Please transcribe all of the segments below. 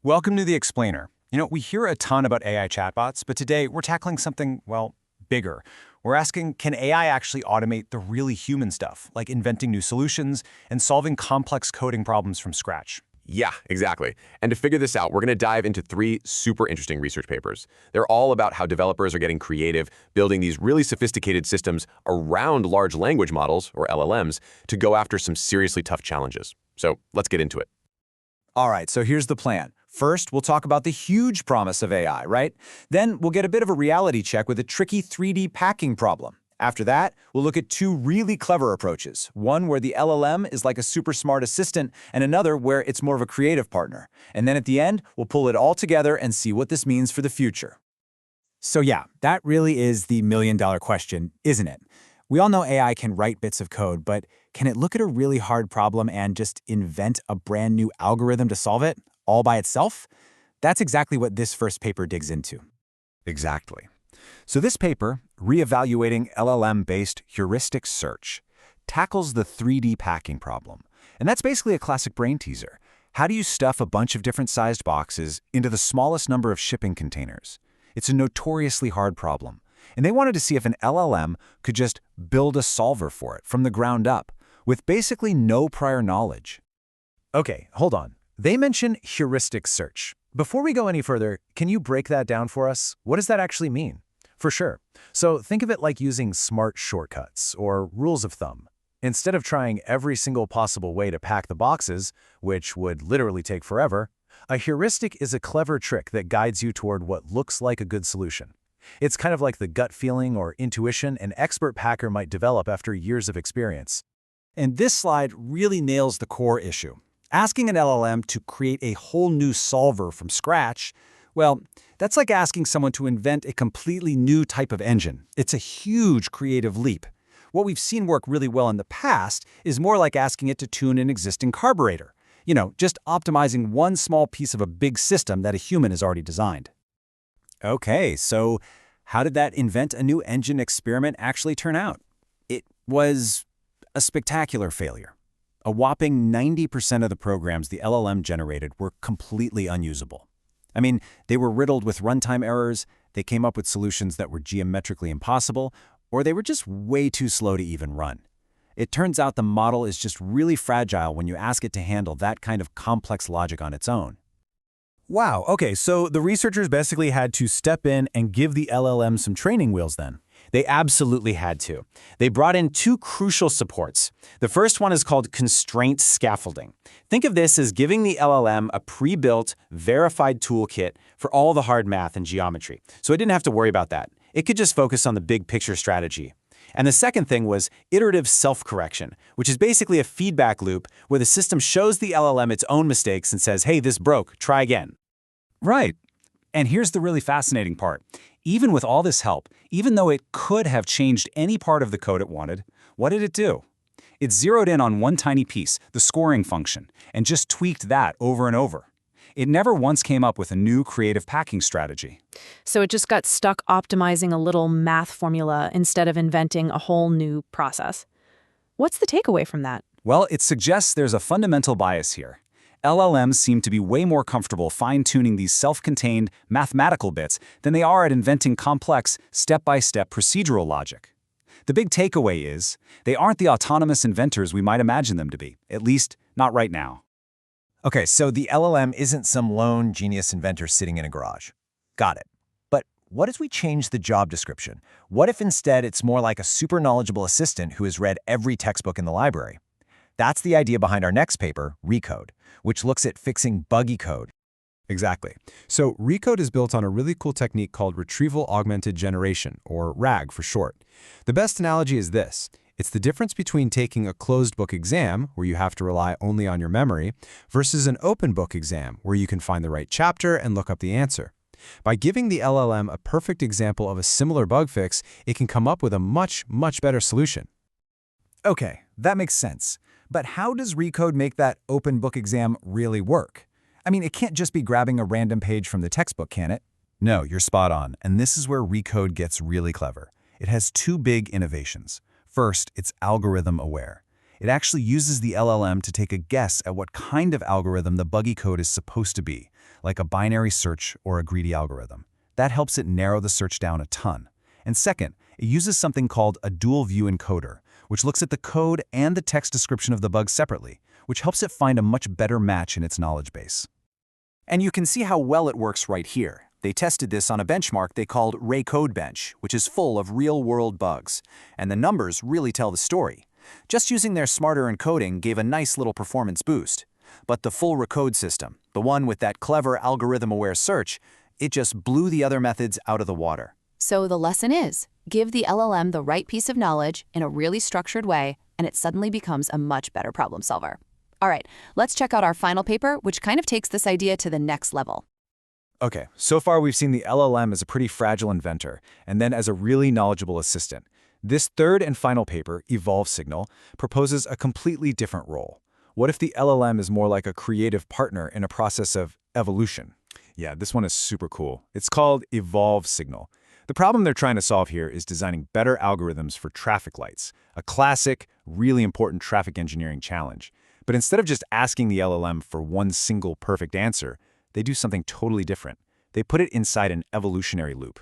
Welcome to The Explainer. We hear a ton about AI chatbots, but today we're tackling something, well, bigger. We're asking, can AI actually automate the really human stuff, like inventing new solutions and solving complex coding problems from scratch? Yeah, exactly. And to figure this out, we're going to dive into three super interesting research papers. They're all about how developers are getting creative, building these really sophisticated systems around large language models, or LLMs, to go after some seriously tough challenges. So let's get into it. All right, so here's the plan. First, we'll talk about the huge promise of AI, right? Then we'll get a bit of a reality check with a tricky 3D packing problem. After that, we'll look at two really clever approaches. One where the LLM is like a super smart assistant, and another where it's more of a creative partner. And then at the end, we'll pull it all together and see what this means for the future. So yeah, that really is the million-dollar question, isn't it? We all know AI can write bits of code, but can it look at a really hard problem and just invent a brand new algorithm to solve it, all by itself? That's exactly what this first paper digs into. Exactly. So this paper, Reevaluating LLM-based Heuristic Search, tackles the 3D packing problem. And that's basically a classic brain teaser. How do you stuff a bunch of different sized boxes into the smallest number of shipping containers? It's a notoriously hard problem. And they wanted to see if an LLM could just build a solver for it from the ground up, with basically no prior knowledge. Okay, hold on. They mention heuristic search. Before we go any further, can you break that down for us? What does that actually mean? For sure. So think of it like using smart shortcuts or rules of thumb. Instead of trying every single possible way to pack the boxes, which would literally take forever, a heuristic is a clever trick that guides you toward what looks like a good solution. It's kind of like the gut feeling or intuition an expert packer might develop after years of experience. And this slide really nails the core issue. Asking an LLM to create a whole new solver from scratch, well, that's like asking someone to invent a completely new type of engine. It's a huge creative leap. What we've seen work really well in the past is more like asking it to tune an existing carburetor. Just optimizing one small piece of a big system that a human has already designed. Okay, so how did that invent a new engine experiment actually turn out? It was a spectacular failure. A whopping 90% of the programs the LLM generated were completely unusable. I mean, they were riddled with runtime errors, they came up with solutions that were geometrically impossible, or they were just way too slow to even run. It turns out the model is just really fragile when you ask it to handle that kind of complex logic on its own. Wow, okay, so the researchers basically had to step in and give the LLM some training wheels then. They absolutely had to. They brought in two crucial supports. The first one is called constraint scaffolding. Think of this as giving the LLM a pre-built, verified toolkit for all the hard math and geometry. So it didn't have to worry about that. It could just focus on the big picture strategy. And the second thing was iterative self-correction, which is basically a feedback loop where the system shows the LLM its own mistakes and says, hey, this broke, try again. Right. And here's the really fascinating part. Even with all this help, even though it could have changed any part of the code it wanted, what did it do? It zeroed in on one tiny piece, the scoring function, and just tweaked that over and over. It never once came up with a new creative packing strategy. So it just got stuck optimizing a little math formula instead of inventing a whole new process. What's the takeaway from that? Well, it suggests there's a fundamental bias here. LLMs seem to be way more comfortable fine-tuning these self-contained mathematical bits than they are at inventing complex, step-by-step procedural logic. The big takeaway is, they aren't the autonomous inventors we might imagine them to be, at least not right now. Okay, so the LLM isn't some lone genius inventor sitting in a garage. Got it. But what if we change the job description? What if instead it's more like a super knowledgeable assistant who has read every textbook in the library? That's the idea behind our next paper, ReCode, which looks at fixing buggy code. Exactly. So ReCode is built on a really cool technique called Retrieval-Augmented Generation, or RAG for short. The best analogy is this. It's the difference between taking a closed book exam, where you have to rely only on your memory, versus an open book exam, where you can find the right chapter and look up the answer. By giving the LLM a perfect example of a similar bug fix, it can come up with a much, much better solution. Okay, that makes sense. But how does ReCode make that open book exam really work? I mean, it can't just be grabbing a random page from the textbook, can it? No, you're spot on, and this is where ReCode gets really clever. It has two big innovations. First, it's algorithm aware. It actually uses the LLM to take a guess at what kind of algorithm the buggy code is supposed to be, like a binary search or a greedy algorithm. That helps it narrow the search down a ton. And second, it uses something called a dual view encoder, which looks at the code and the text description of the bug separately, which helps it find a much better match in its knowledge base. And you can see how well it works right here. They tested this on a benchmark they called ReCode Bench, which is full of real-world bugs. And the numbers really tell the story. Just using their smarter encoding gave a nice little performance boost. But the full ReCode system, the one with that clever algorithm-aware search, it just blew the other methods out of the water. So the lesson is, give the LLM the right piece of knowledge in a really structured way, and it suddenly becomes a much better problem solver. All right, let's check out our final paper, which kind of takes this idea to the next level. Okay, so far we've seen the LLM as a pretty fragile inventor, and then as a really knowledgeable assistant. This third and final paper, EvolveSignal, proposes a completely different role. What if the LLM is more like a creative partner in a process of evolution? Yeah, this one is super cool. It's called EvolveSignal. The problem they're trying to solve here is designing better algorithms for traffic lights, a classic, really important traffic engineering challenge. But instead of just asking the LLM for one single perfect answer, they do something totally different. They put it inside an evolutionary loop.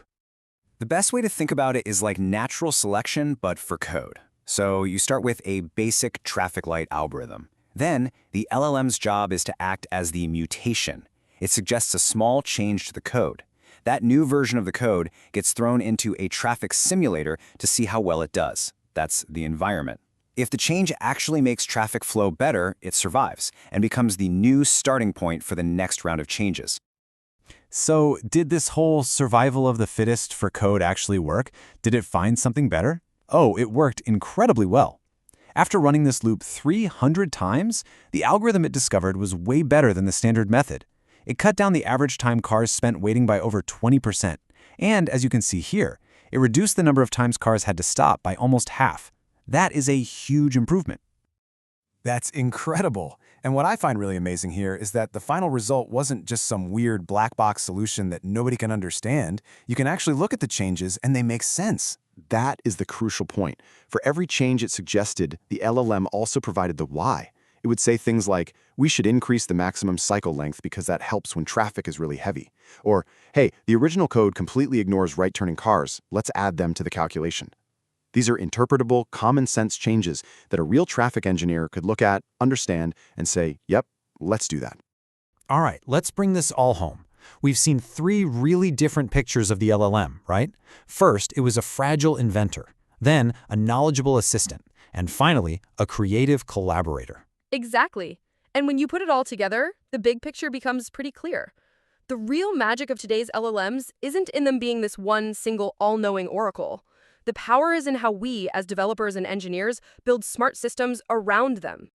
The best way to think about it is like natural selection, but for code. So you start with a basic traffic light algorithm. Then, the LLM's job is to act as the mutation. It suggests a small change to the code. That new version of the code gets thrown into a traffic simulator to see how well it does. That's the environment. If the change actually makes traffic flow better, it survives and becomes the new starting point for the next round of changes. So, did this whole survival of the fittest for code actually work? Did it find something better? Oh, it worked incredibly well. After running this loop 300 times, the algorithm it discovered was way better than the standard method. It cut down the average time cars spent waiting by over 20%. And, as you can see here, it reduced the number of times cars had to stop by almost half. That is a huge improvement. That's incredible. And what I find really amazing here is that the final result wasn't just some weird black box solution that nobody can understand. You can actually look at the changes and they make sense. That is the crucial point. For every change it suggested, the LLM also provided the why. It would say things like, we should increase the maximum cycle length because that helps when traffic is really heavy. Or, hey, the original code completely ignores right-turning cars. Let's add them to the calculation. These are interpretable, common-sense changes that a real traffic engineer could look at, understand, and say, yep, let's do that. All right, let's bring this all home. We've seen three really different pictures of the LLM, right? First, it was a fragile inventor, then a knowledgeable assistant, and finally, a creative collaborator. Exactly. And when you put it all together, the big picture becomes pretty clear. The real magic of today's LLMs isn't in them being this one single all-knowing oracle. The power is in how we, as developers and engineers, build smart systems around them.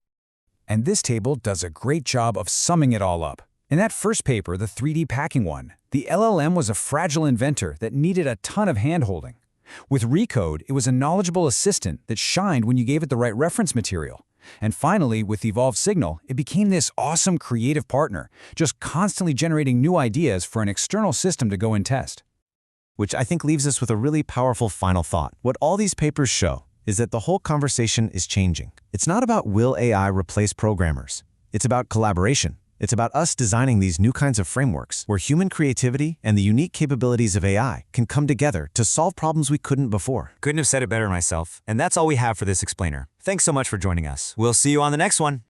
And this table does a great job of summing it all up. In that first paper, the 3D packing one, the LLM was a fragile inventor that needed a ton of handholding. With ReCode, it was a knowledgeable assistant that shined when you gave it the right reference material. And finally, with EvolveSignal, it became this awesome creative partner, just constantly generating new ideas for an external system to go and test. Which I think leaves us with a really powerful final thought. What all these papers show is that the whole conversation is changing. It's not about will AI replace programmers. It's about collaboration. It's about us designing these new kinds of frameworks where human creativity and the unique capabilities of AI can come together to solve problems we couldn't before. Couldn't have said it better myself. And that's all we have for this explainer. Thanks so much for joining us. We'll see you on the next one.